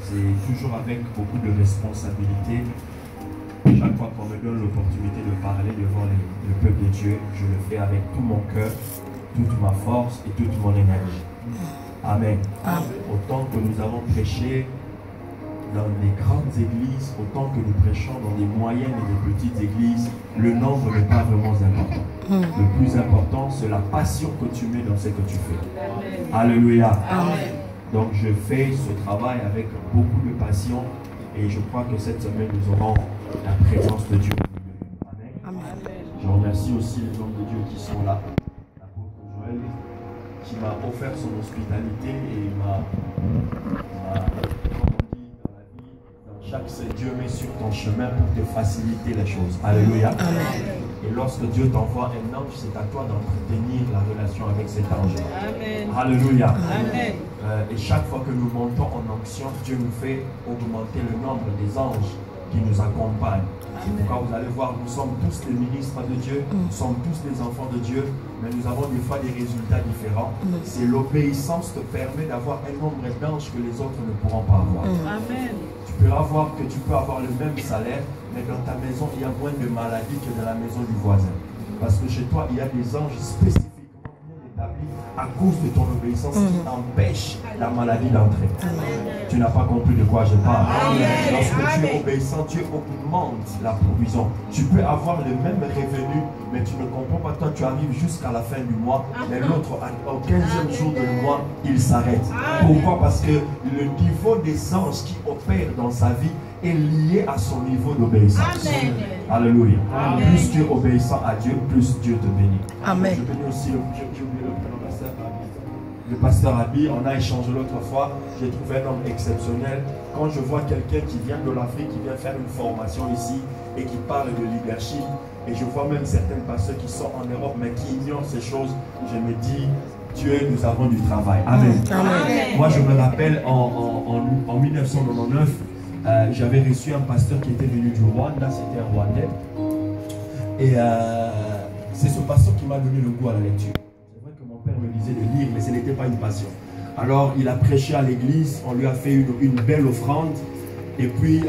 c'est toujours avec beaucoup de responsabilité. Chaque fois qu'on me donne l'opportunité de parler devant le peuple de Dieu, je le fais avec tout mon cœur, toute ma force et toute mon énergie. Amen. Autant que nous avons prêché dans les grandes églises, autant que nous prêchons dans des moyennes et des petites églises, le nombre n'est pas vraiment important. Le plus important, c'est la passion que tu mets dans ce que tu fais. Alléluia. Donc je fais ce travail avec beaucoup de passion et je crois que cette semaine nous aurons la présence de Dieu. Amen. Je remercie aussi les hommes de Dieu qui sont là. L'apôtre Joël qui m'a offert son hospitalité et m'a chaque Dieu met sur ton chemin pour te faciliter les choses. Alléluia. Et lorsque Dieu t'envoie un ange, c'est à toi d'entretenir la relation avec cet ange. Alléluia. Et chaque fois que nous montons en onction, Dieu nous fait augmenter le nombre des anges qui nous accompagnent. C'est pourquoi vous allez voir, nous sommes tous les ministres de Dieu, nous sommes tous les enfants de Dieu, mais nous avons des fois des résultats différents. C'est l'obéissance te permet d'avoir un nombre d'anges que les autres ne pourront pas avoir. Tu peux avoir que tu peux avoir le même salaire, mais dans ta maison, il y a moins de maladies que dans la maison du voisin. Parce que chez toi, il y a des anges spécifiquement bien établis à cause de ton obéissance qui empêche la maladie d'entrer. Tu n'as pas compris de quoi je parle. Lorsque tu es obéissant, Dieu augmente la provision. Tu peux avoir le même revenu, mais tu ne comprends pas. Toi, tu arrives jusqu'à la fin du mois, mais l'autre, au 15e jour du mois, il s'arrête. Pourquoi? Parce que le niveau des anges qui opèrent dans sa vie est lié à son niveau d'obéissance. Alléluia. Plus tu es obéissant à Dieu, plus Dieu te bénit. Amen. Je bénis aussi le pasteur Abi. On a échangé l'autre fois. J'ai trouvé un homme exceptionnel. Quand je vois quelqu'un qui vient de l'Afrique, qui vient faire une formation ici et qui parle de leadership, et je vois même certains pasteurs qui sont en Europe mais qui ignorent ces choses, je me dis, Dieu, nous avons du travail. Amen. Moi, je me rappelle en 1999, j'avais reçu un pasteur qui était venu du Rwanda, c'était un Rwandais. Et c'est ce pasteur qui m'a donné le goût à la lecture. C'est vrai que mon père me disait de lire, mais ce n'était pas une passion. Alors, il a prêché à l'église, on lui a fait une belle offrande. Et puis,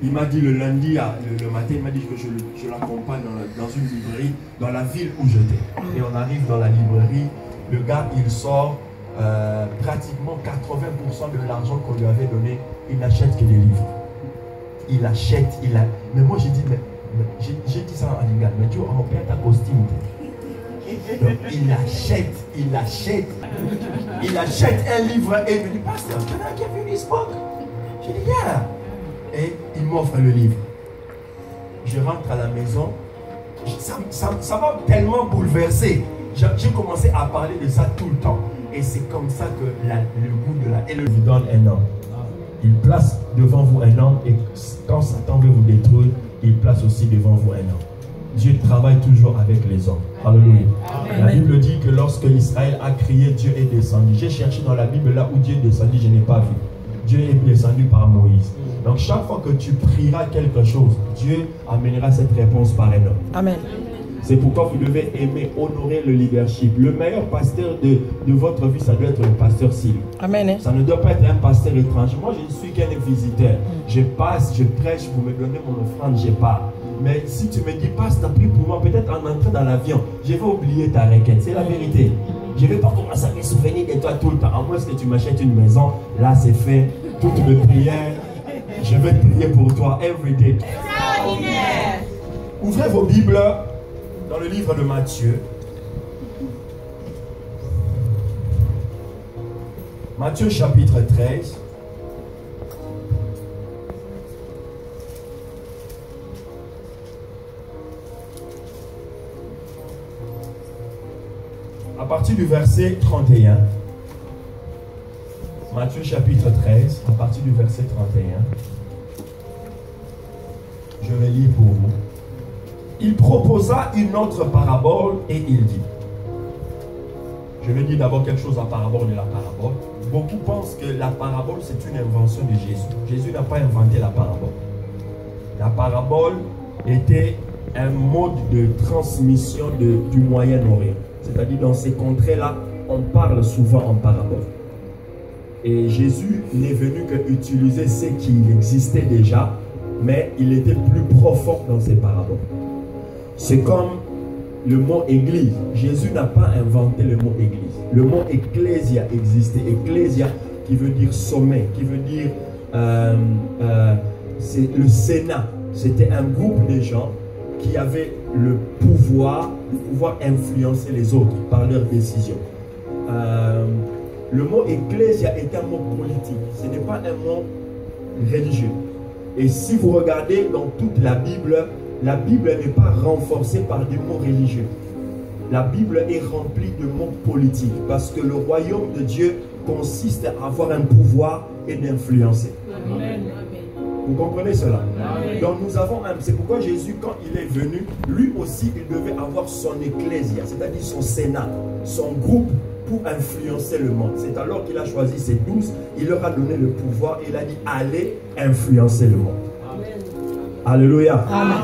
il m'a dit le lundi, le matin, il m'a dit que je l'accompagne dans une librairie, dans la ville où j'étais. Et on arrive dans la librairie, le gars, il sort pratiquement 80% de l'argent qu'on lui avait donné, il n'achète que des livres. Il achète, mais moi j'ai dit, j'ai dit ça en Lingala, mais tu repères ta costume. Donc il achète un livre et il me dit, pasteur, can I give you this book? J'ai dit, yeah. Et il m'offre le livre. Je rentre à la maison, ça m'a tellement bouleversé. J'ai commencé à parler de ça tout le temps. Et c'est comme ça que le goût de la... Et le vous donne un homme. Il place devant vous un homme et quand Satan veut vous détruire, il place aussi devant vous un homme. Dieu travaille toujours avec les hommes. Alléluia. La Bible dit que lorsque Israël a crié, Dieu est descendu. J'ai cherché dans la Bible là où Dieu est descendu, je n'ai pas vu. Dieu est descendu par Moïse. Donc chaque fois que tu prieras quelque chose, Dieu amènera cette réponse par un homme. Amen. C'est pourquoi vous devez aimer, honorer le leadership. Le meilleur pasteur de votre vie, ça doit être le pasteur Sylvie. Amen. Ça ne doit pas être un pasteur étranger. Moi, je ne suis qu'un visiteur. Je passe, je prêche, vous me donnez mon offrande, je pars. Mais si tu me dis, pasteur, prie pour moi, peut-être en entrant dans l'avion, je vais oublier ta requête. C'est la vérité. Je ne vais pas commencer à me souvenir de toi tout le temps. À moins que tu m'achètes une maison, là c'est fait. Toutes mes prières, je vais prier pour toi every day. Ouvrez vos Bibles dans le livre de Matthieu. Matthieu chapitre 13. À partir du verset 31. Matthieu chapitre 13, à partir du verset 31. Je vais lire pour vous. Il proposa une autre parabole et il dit. Je vais dire d'abord quelque chose à parabole de la parabole. Beaucoup pensent que la parabole c'est une invention de Jésus. Jésus n'a pas inventé la parabole. La parabole était un mode de transmission du Moyen-Orient. C'est-à-dire dans ces contrées-là, on parle souvent en parabole. Et Jésus n'est venu qu'utiliser ce qui existait déjà, mais il était plus profond dans ses paraboles. C'est comme le mot église. Jésus n'a pas inventé le mot église. Le mot ecclésia existait. Ecclésia qui veut dire sommet, qui veut dire c'est le Sénat. C'était un groupe de gens qui avaient le pouvoir de pouvoir influencer les autres par leurs décisions. Le mot ecclésia est un mot politique. Ce n'est pas un mot religieux. Et si vous regardez dans toute la Bible n'est pas renforcée par des mots religieux. La Bible est remplie de mots politiques parce que le royaume de Dieu consiste à avoir un pouvoir et d'influencer. Vous comprenez cela? Amen. Donc nous avons c'est pourquoi Jésus, quand il est venu, lui aussi il devait avoir son ecclésia, c'est-à-dire son sénat, son groupe pour influencer le monde. C'est alors qu'il a choisi ses 12, il leur a donné le pouvoir et il a dit allez influencer le monde. Amen. Alléluia. Amen.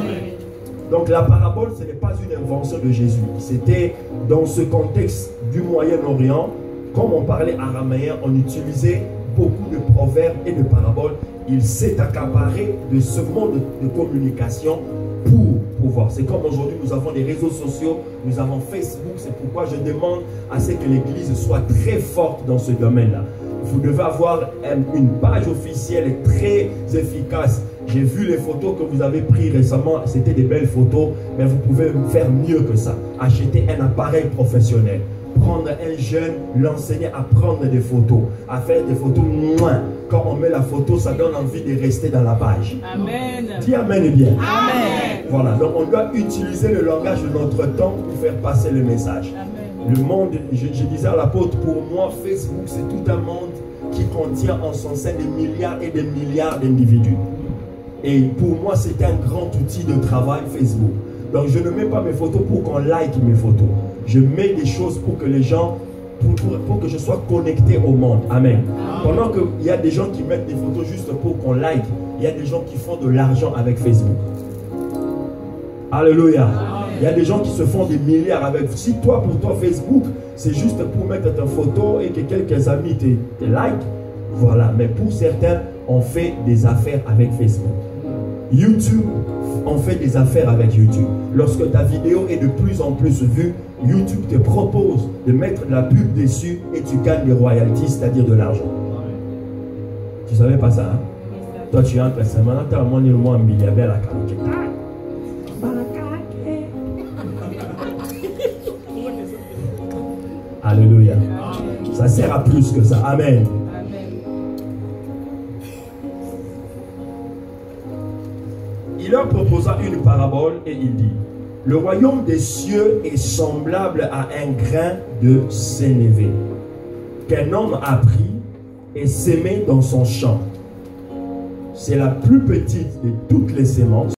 Donc la parabole, ce n'est pas une invention de Jésus. C'était dans ce contexte du Moyen-Orient, comme on parlait araméen, on utilisait beaucoup de proverbes et de paraboles. Il s'est accaparé de ce monde de communication pour pouvoir. C'est comme aujourd'hui, nous avons des réseaux sociaux, nous avons Facebook. C'est pourquoi je demande à ce que l'Église soit très forte dans ce domaine-là. Vous devez avoir une page officielle très efficace. J'ai vu les photos que vous avez prises récemment, c'était des belles photos, mais vous pouvez faire mieux que ça. Acheter un appareil professionnel, prendre un jeune, l'enseigner à prendre des photos, à faire des photos moins. Quand on met la photo, ça donne envie de rester dans la page. Amen. Dis amen et bien. Amen. Voilà, donc on doit utiliser le langage de notre temps pour faire passer le message. Amen. Le monde, je disais à l'apôtre, pour moi, Facebook, c'est tout un monde qui contient en son sein des milliards et des milliards d'individus. Et pour moi, c'est un grand outil de travail, Facebook. Donc, je ne mets pas mes photos pour qu'on like mes photos. Je mets des choses pour que les gens, pour que je sois connecté au monde. Amen. Pendant qu'il y a des gens qui mettent des photos juste pour qu'on like, il y a des gens qui font de l'argent avec Facebook. Alléluia. Il y a des gens qui se font des milliards avec. Si toi, pour toi, Facebook, c'est juste pour mettre ta photo et que quelques amis te like, voilà. Mais pour certains, on fait des affaires avec Facebook. YouTube, on fait des affaires avec YouTube. Lorsque ta vidéo est de plus en plus vue, YouTube te propose de mettre de la pub dessus et tu gagnes des royalties, c'est-à-dire de l'argent. Tu savais pas ça, hein? Toi, tu entres la semaine, tu as un milliard à la carte. Alléluia. Ça sert à plus que ça. Amen. Il leur proposa une parabole et il dit: le royaume des cieux est semblable à un grain de sénévé qu'un homme a pris et sémé dans son champ. C'est la plus petite de toutes les semences.